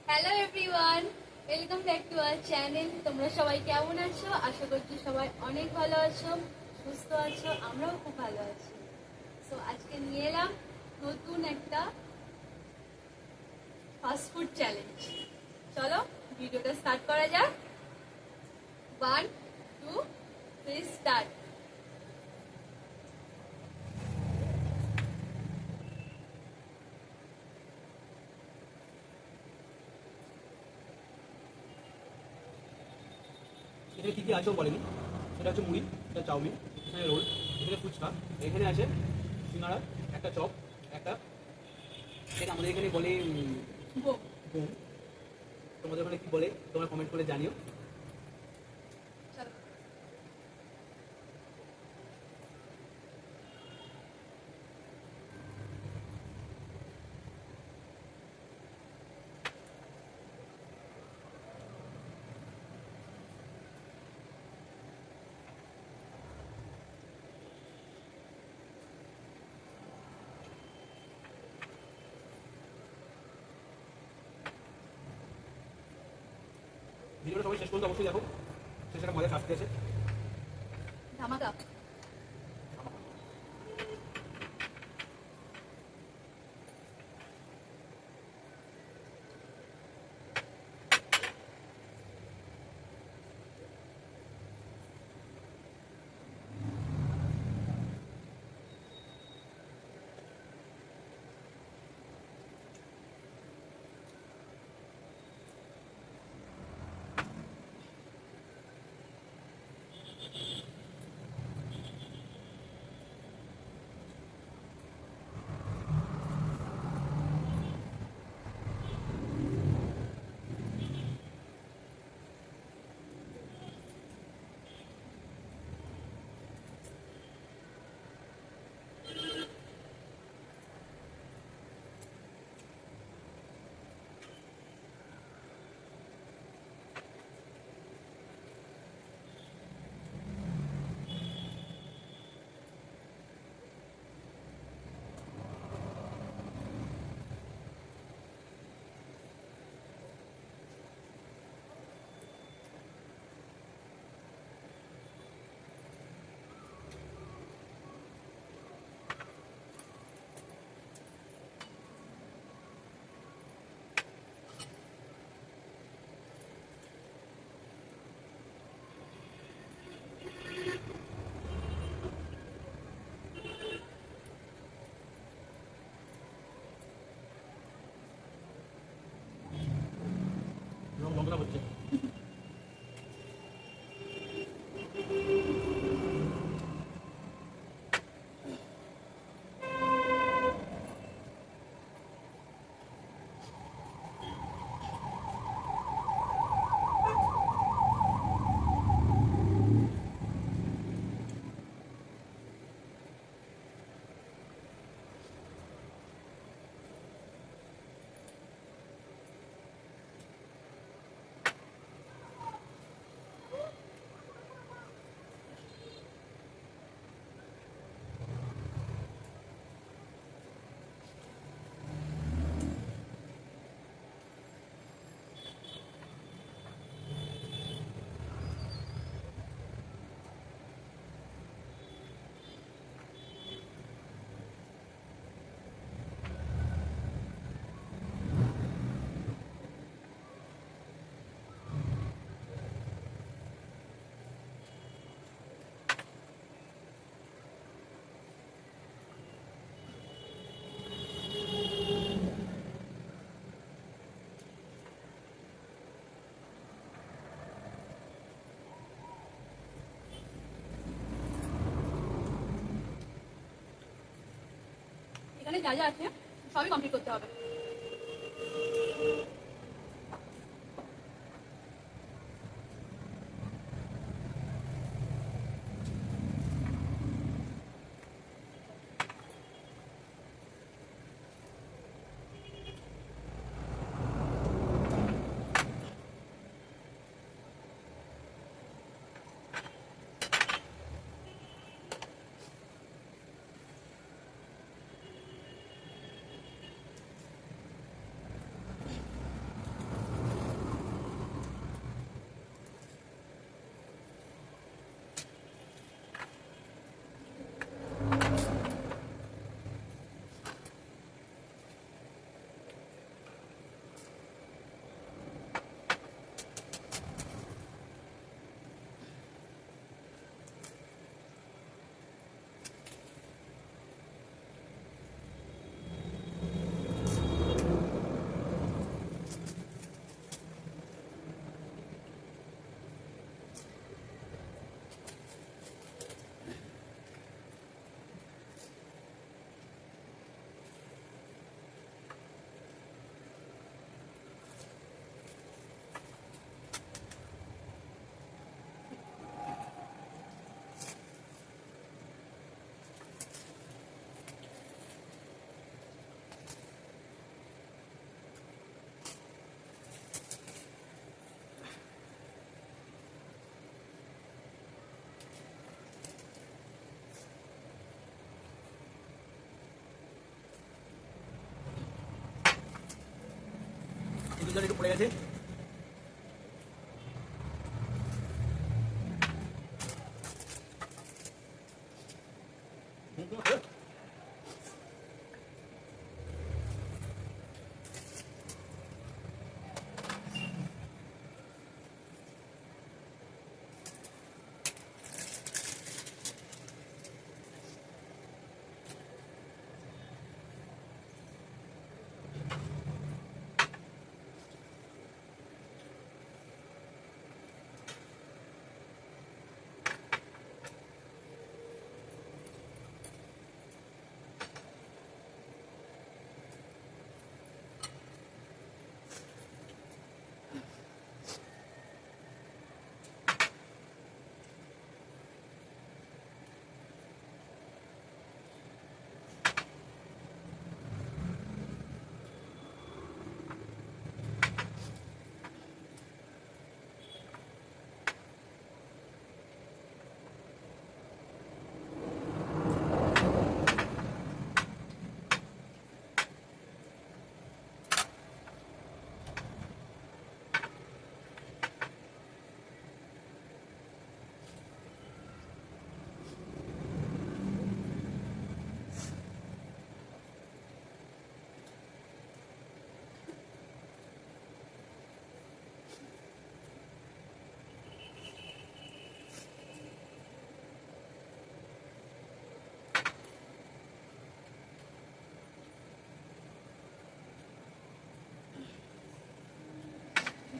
Hello everyone, welcome back to our channel. তোমরা সবাই কেমন আছো? আশা করছি সবাই অনেক ভালো আছো, সুস্থ আছো। আমরাও খুব ভালো আছি। সো আজকে নিয়ে এলাম নতুন একটা ফাস্ট ফুড চ্যালেঞ্জ। চলো ভিডিওটা স্টার্ট করা যাক। 1, 2, 3, স্টার্ট। এখানে কী কী আছে ও বলেনি। সেটা হচ্ছে মুড়ি, এটা চাউমিন, এখানে রোল, এখানে ফুচকা, এখানে আছে সিঙ্গাড়া, একটা চপ, একটা এটা আমাদের এখানে বলে বোম। বোম। তোমাদের ওখানে কী বলে তোমরা কমেন্ট করে জানিও। চলো। ভিডিওটা সবাই শেষ পর্যন্ত অবশ্যই দেখো, শেষে একটা মজার শাস্তি আছে। ধামাকা। এবং লঙ্কা হচ্ছে এখানে যা যা আছে সবই কমপ্লিট করতে হবে। জল একটু পড়ে গেছে।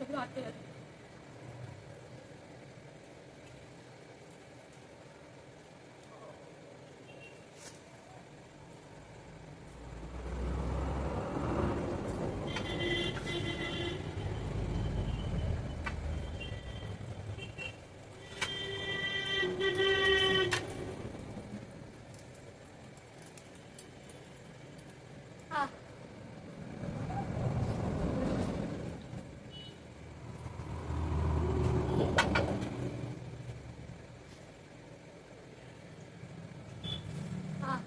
পুরো আটকে গেছে। আহ, আহ।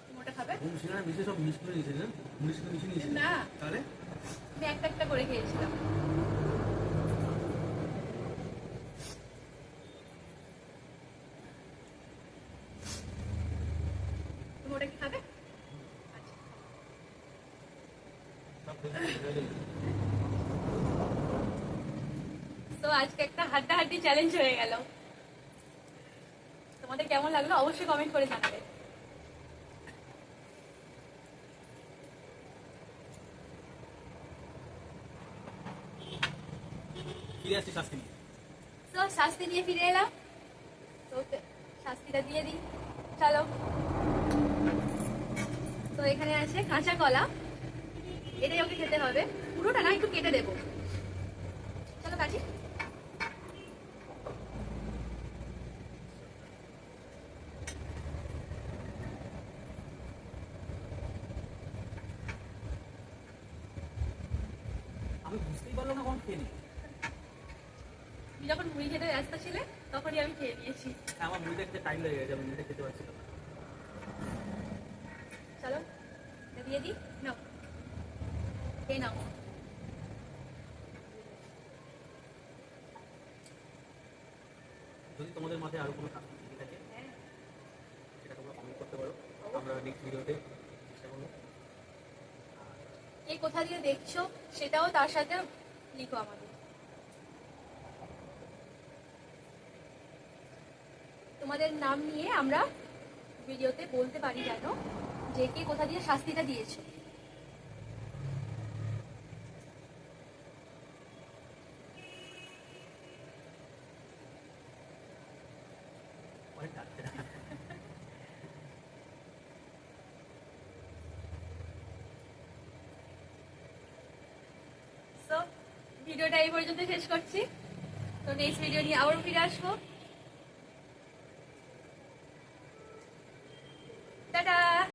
তুমি ওটা খাবে? সিঙ্গারা মিশে সব মিক্স করে নিয়েছে না? মুড়ির সাথে মিশিয়ে নিয়েছে না, তাহলে আমি একটা একটা করে খেয়েছিলাম। তুমি ওটা কি খাবে? আচ্ছা। সব হয়ে গেল। তো আজকে একটা হাড্ডাহাড্ডি চ্যালেঞ্জ হয়ে গেল। তোমাদের কেমন লাগলো অবশ্যই কমেন্ট করে জানাবে। ফিরে আসছি শাস্তি নিয়ে। তো শাস্তি নিয়ে ফিরে এলাম, তো ওকে শাস্তিটা দিয়ে দিই। চলো। তো এখানে আছে কাঁচা কলা, এটাই ওকে খেতে হবে। পুরোটা না, একটু কেটে দেবো। চলো কাটি। আমি বুঝতেই পারলাম না কখন খেয়ে নিই। তুমি যখন মুড়ি খেতে ব্যস্ত ছিলে তখনই আমি খেয়ে নিয়েছি। আমার মুড়িটা খেতে টাইম লেগে গেছে, আমি মুড়িটা খেতে পারছিলাম না। চলো এটা দিয়ে দিই, নাও খেয়ে নাও। যদি তোমাদের মাথায় আরো কোনো শাস্তি থেকে থাকে সেটা তোমরা কমেন্ট করতে পারো, আমরা নেক্সট ভিডিওতে চেষ্টা করবো। কে কোথা দিয়ে দেখছো সেটাও তার সাথে লিখো আমাদের। তোমাদের নাম নিয়ে আমরা ভিডিওতে বলতে পারি যেন যে কে কোথা দিয়ে শাস্তিটা দিয়েছো। অনেক ডাকতে না। তো ভিডিওটা এই পর্যন্ত শেষ করছি। তো নেক্সট ভিডিও নিয়ে আবারও ফিরে আসবো। টাটা।